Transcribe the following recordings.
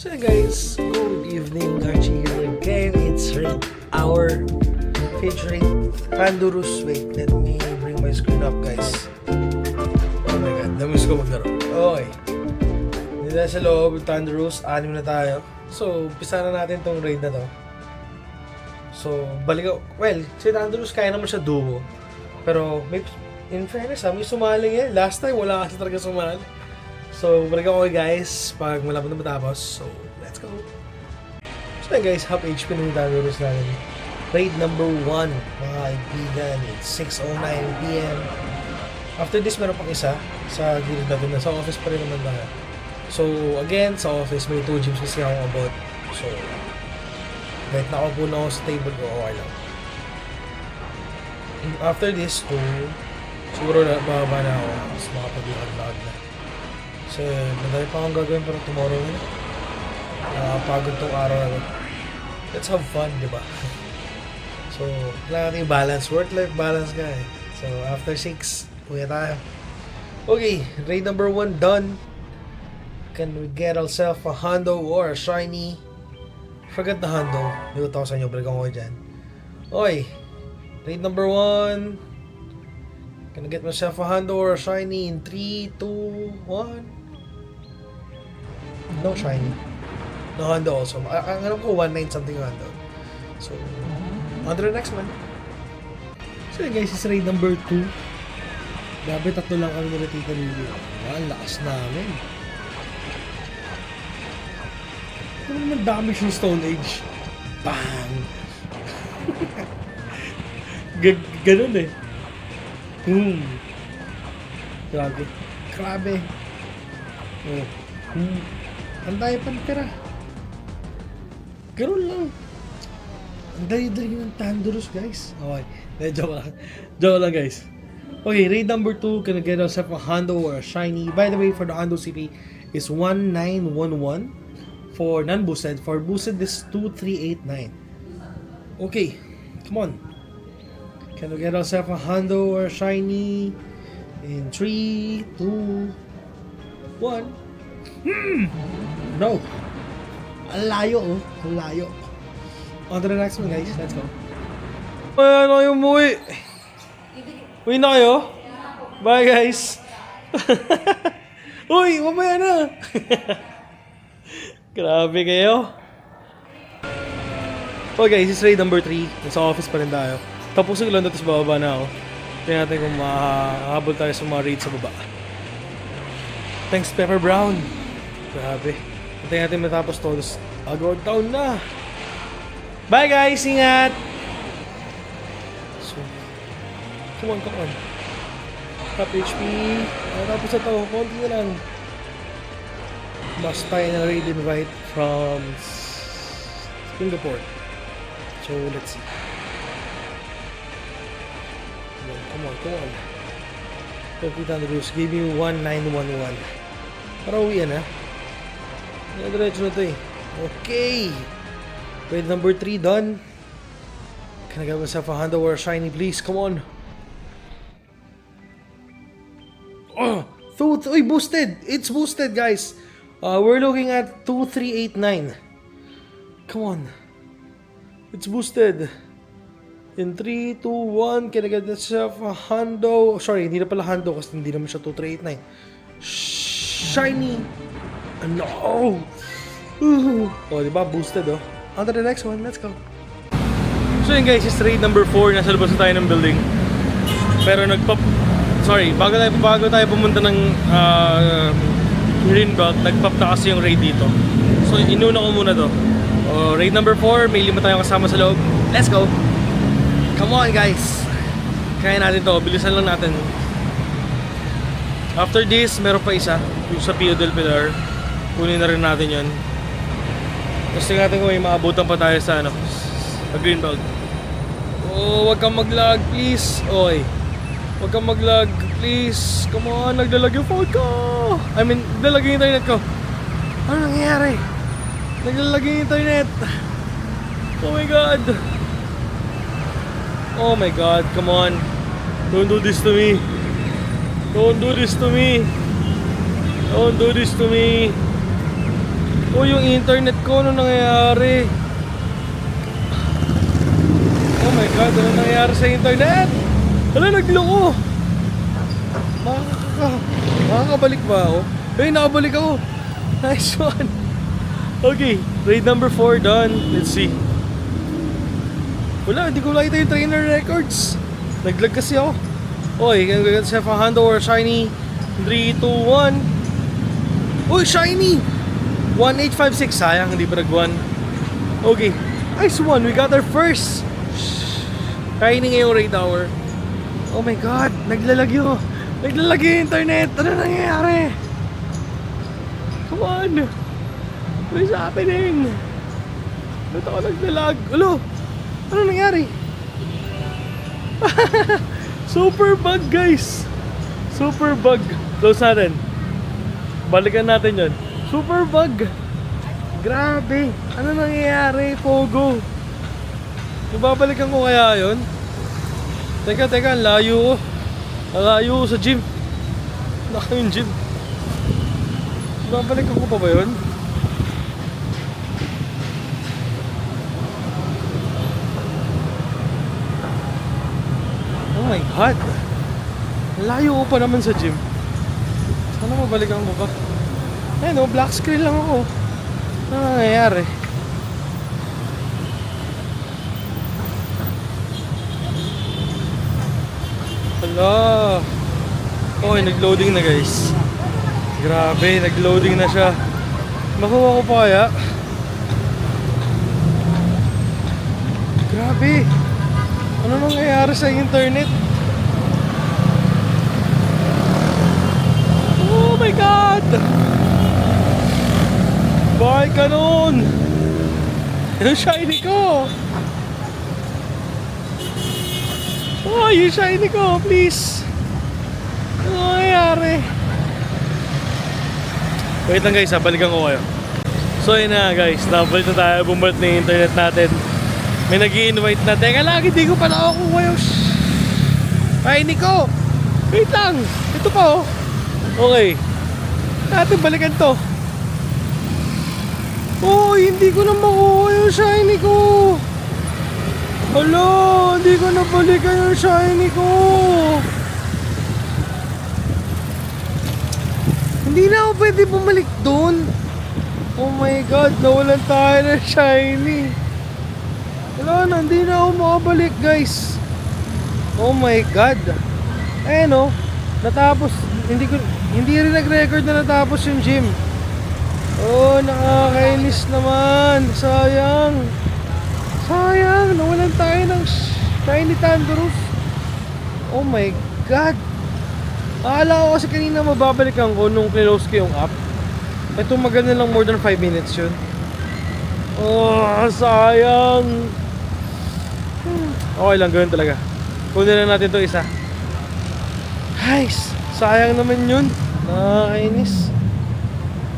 So guys, good evening, Archie here again. It's Raid Hour featuring Pandurus. Wait, let me bring my screen up, guys. Oh my god, namiss ko maglaro. Okay. Dito sa loob, Pandurus, 6 na tayo. So, umpisa na natin tong raid na to. So, balik ako. Well, si Pandurus kaya naman siya duo. Pero, may, in fairness may sumali eh. Last time, wala kasi talaga sumali. So, balik ako guys pag malapit na matapos. So, let's go. So guys, half HP na yung Pandurus natin. Raid number 1, mga kaibigan. It's 6:09 PM. After this, meron pang isa sa gilid natin na sa office pa rin naman tayo. So, again, sa office, may 2 gyms kasi akong about. So, kahit nakaupo na ako sa table ko, okay lang. After this, siguro na bababa na ako. Mas makapag-lakad na. Kasi madami pa akong gagawin pero tomorrow na. Pagod tong araw na. Let's have fun, di ba? So, kailangan natin yung balance. Work-life balance ka eh. So, after 6, uwi tayo. Okay, raid number 1 done. Can we get ourselves a hundo or a shiny? Forget the hundo. Dito ako sa inyo. Balikan ko dyan. Okay, raid number 1. Can I get myself a hundo or a shiny in 3, 2, 1? No shiny. No hundo also. Ang alam ko 1.9 something hundo. So, on to the next one. So guys, is raid number 2. Grabe, 3 lang kami nila Tita Lily. Ang lakas namin. Ito naman damage yung Stone Age. Bang! Ganun eh. Grabe. Grabe. Ang daya pang tira. Ganun lang. Ang dali-dali ng Pandurus, guys. Okay. Joke lang. Joke lang, guys. Okay, raid number 2. Can I get ourselves a hundo or a shiny? By the way, for the hundo CP is 1911. For non-boosted. For boosted is 2389. Okay. Come on. Can we get ourselves a hundo or a shiny? In 3, 2, 1. No. Ang layo, oh. Ang layo. On to the next one, guys. Let's go. Ayan na yung umuwi. Uwi na kayo? Bye, guys. Uy, mamaya na. Grabe kayo. Okay, guys. This is raid number 3. Nasa office pa rin tayo. Tapusin ko lang tapos bababa na ako. Tingnan natin kung makahabol tayo sa mga raid sa baba. Thanks, Pepper Brown. Grabe. Tingnan natin matapos to. Agawad town na. Bye guys! Ingat! So, come on. Top HP. Tapos na to. Konti na lang. Must tayo ng raid invite from Singapore. So, let's see. Come on. Kapita na Bruce, give me 1911. Para uwi yan ha. Diretso na to eh. Okay. Raid number 3 done. Can I get myself a hundo or a shiny please? Come on. Oh! Uy, boosted! It's boosted guys. We're looking at 2389. Come on. It's boosted. In 3, 2, 1, can I get myself a hundo? Sorry, hindi na pala hundo kasi hindi naman siya 2389. Shiny! No! Oh, diba? Boosted, oh. On to the next one. Let's go. So yun guys, it's raid number 4. Nasa labas na tayo ng building. Pero bago tayo pumunta ng Greenbelt, nagpop na kasi yung raid dito. So inuna ko muna to. Raid number 4, may 5 tayong kasama sa loob. Let's go! Come on guys! Kaya natin to, bilisan lang natin. After this, meron pa isa. Yung sa Pio del Pilar. Kunin na rin natin yun. Tapos tingnan natin kung may maabutan pa tayo sa Greenbelt. Oh, wag kang mag-lag please. Oy. Wag kang mag-lag please. Come on, naglalag yung phone ko. Naglalag yung internet ko. Ano nangyayari? Naglalag yung internet. Oh my god. Oh my god, come on. Don't do this to me. Don't do this to me. Oh, yung internet ko, ano nangyayari? Oh my god, ano nangyayari sa internet? Hala, nagloko. Makakabalik ba ako? Hey, nakabalik ako. Nice one. Okay, raid number 4 done. Let's see. Wala, hindi ko nakita yung trainer records. Naglag kasi ako. Okay, congrats sa Hondo or Shiny. 3, 2, 1. Uy, Shiny! 1856, sayang, hindi pa nag-1. Okay, nice one, we got our first Shiny ngayong raid hour. Oh my god, naglalagyo. Naglalagyo yung internet. Ano nangyayari? Come on. What is happening? Ba't ako naglalag? Ulo, ano nangyari? Super bug, guys. Super bug. Close natin. Balikan natin yun. Super bug. Grabe. Ano nangyayari? Pogo. Ibabalikan ko kaya yun? Teka, ang layo ko. Ang layo ko sa gym. Naka yung gym. Ibabalikan ko pa ba yun? Oh my god. Ang layo ko pa naman sa gym. Sana mabalikan ko pa. Ayun o, black screen lang ako. Ano nangyayari? Hala. Okay, nag-loading na guys. Grabe, nag-loading na siya. Makuha ko pa kaya? Grabe. Ano nangyayari sa internet? Oh my god! Bakit ganun? Yung shiny ko! Oh, yung shiny ko, please! Ano nangyayari? Wait lang guys, balikan ko kayo. So yun na guys, nabalik na tayo, bumalik na yung internet natin. May nag-i-invite na. Teka lang, hindi ko pa nakakuha yung shiny ko! Wait lang! Ito pa oh! Okay. Natin balikan to. Oh, hindi ko na makuha yung shiny ko. Hala, hindi ko na balikan yung shiny ko. Hindi na ako pwede bumalik doon. Oh my god, nawalan tayo ng shiny. Wala na, hindi na ako makabalik guys. Oh my god. Eh no, natapos. Hindi rin nag-record na natapos yung gym. Oh, nakakainis naman. Sayang. Sayang, nawalan tayo ng Shiny Thundurus. Oh my god. Akala ko kasi kanina mababalikan ko nung close ko yung app. Ito maganda lang, more than 5 minutes yun. Oh, sayang. Okay lang, gawin talaga. Kunin lang natin to isa. Nice. Sayang naman yun. Nakakainis.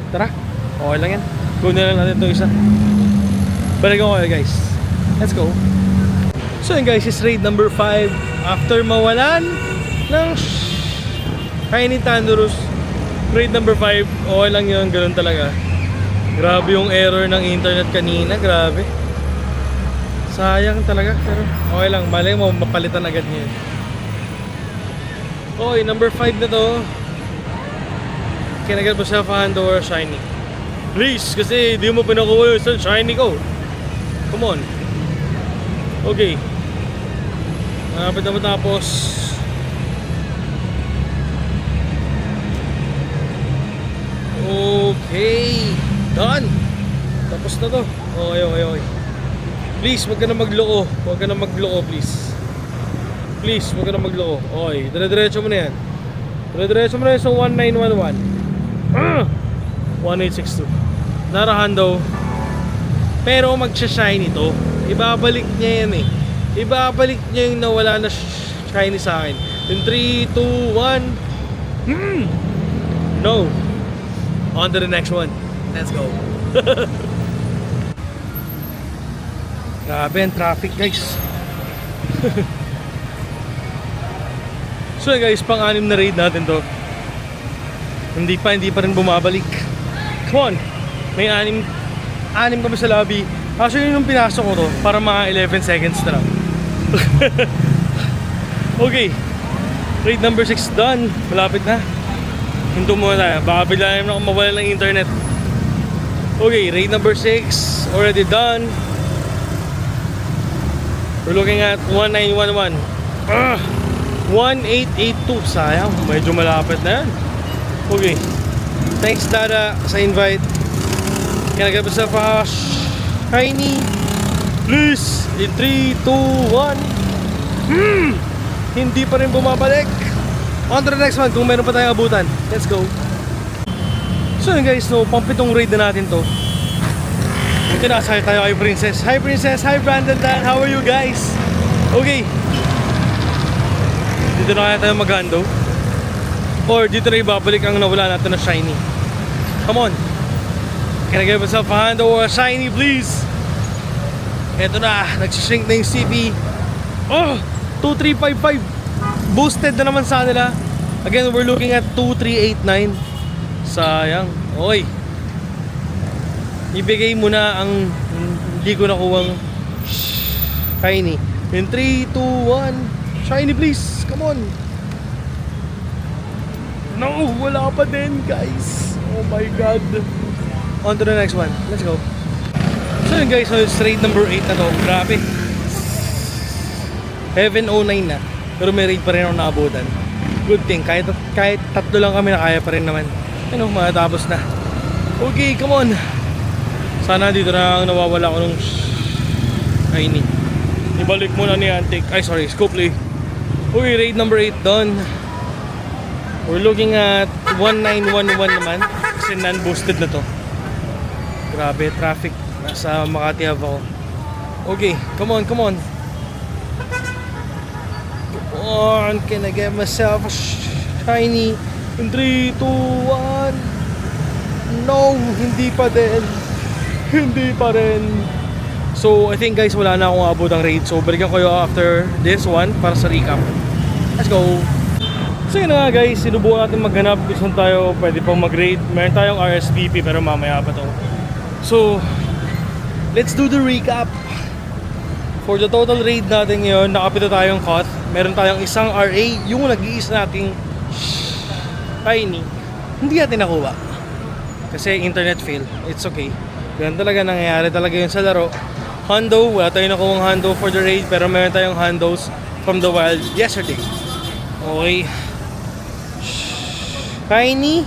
Tara. Okay lang yan. Kunin lang natin to isa. Balikan ko kayo guys. Let's go. So yun guys, is raid number 5. After mawalan ng Shiny Thundurus, raid number 5. Okay lang yun. Ganun talaga. Grabe yung error ng internet kanina. Grabe. Sayang talaga. Pero okay lang. Malay mo, mapalitan agad niya yun. Okay, number 5 na to. Can I get myself a hand or a shiny? Please, kasi di mo pinakuha yung isang shiny ko. Come on. Okay. Malapit na matapos. Okay. Done. Tapos na to. Okay. Please, wag ka na magloko. Wag ka na magloko, please. Please, wag ka na magloko. Okay, dire-diretso mo na yan. Dire-diretso mo na yan sa 1911. 1862. Narahan daw. Pero magsha-shiny to. Ibabalik niya yan eh. Ibabalik niya yung nawala na shiny sa akin. In 3, 2, 1. No. On to the next one. Let's go. Grabe ang traffic guys. So guys, pang-anim na raid natin to. Hindi pa rin bumabalik. Come on. May anim kami sa lobby. Actually, nung pinasok ko to, para mga 11 seconds na lang. Okay. Raid number 6 done. Malapit na. Hinto muna tayo. Baka bigla naman ako mawala ng internet. Okay, raid number 6 already done. We're looking at 1911. 1882. Sayang, medyo malapit na yan. Okay. Thanks Dada sa invite. Can I get myself a shiny? Please! In 3, 2, 1. Hindi pa rin bumabalik. On to the next one kung meron pa tayong abutan. Let's go. So yun guys, no, pampitong raid na natin to. Ito na, sakay tayo kay Princess. Hi Princess, hi Brandon Dan, how are you guys? Okay. Dito na kaya tayo maghando. Or dito na ibabalik ang nawala natin na shiny. Come on. Can I give myself a hand or a shiny please? Ito na, nagsishrink na yung CP. Oh, 2355. Boosted na naman sa nila. Again, we're looking at 2389. Sayang. Okay. Ibigay mo na ang hindi ko nakuwang shiny. In 3, 2, 1. Shiny please. Come on. No, wala pa din guys. Oh my god. On to the next one. Let's go. So yun guys, so it's raid number 8 na to. Grabe. Heaven 09 na. Pero may raid pa rin ako naabutan. Good thing. Kahit tatlo lang kami, nakaya pa rin naman. Ano, matapos na. Okay, come on. Sana dito na ang nawawala ko nung shiny. Ibalik muna ni Antic. Ay sorry, Scopely. Okay, raid number 8 done. We're looking at 1911 naman. Kasi non-boosted na to. Grabe, traffic. Nasa Makati Ave ako. Okay, come on, come on. Come on, can I get myself a shiny? In 3, 2, 1. No, hindi pa din. Hindi pa rin. So, I think guys, wala na akong abot ng raid. So, balikan ko kayo after this one para sa recap. Let's go! So yun na nga guys, sinubukan natin maghanap kung saan tayo pwede pang mag-raid. Meron tayong RSVP pero mamaya pa to. So, let's do the recap. For the total raid natin ngayon, nakapito tayong Koth. Meron tayong isang RA, yung nag-iisa nating shiny. Hindi natin nakuha. Kasi internet fail. It's okay. Ganun talaga nangyayari talaga yun sa laro. Hondo, wala tayong nakuha Hondo for the raid. Pero meron tayong Hondos from the wild yesterday. Okay. Shiny,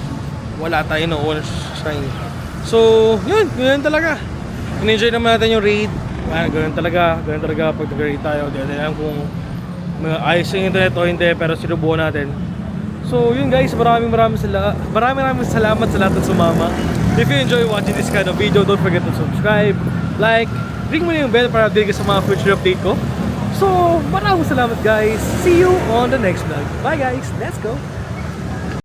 wala tayo nakuha shiny. So, yun talaga. In-enjoy naman natin yung raid. Ganun talaga pag nag-raid tayo. Di natin alam kung ayos yung internet o hindi, pero sinubukan natin. So, yun guys, maraming salamat sa lahat ng sumama. If you enjoy watching this kind of video, don't forget to subscribe, like, ring mo na yung bell para update ka sa mga future update ko. So, maraming salamat guys. See you on the next vlog. Bye guys, let's go!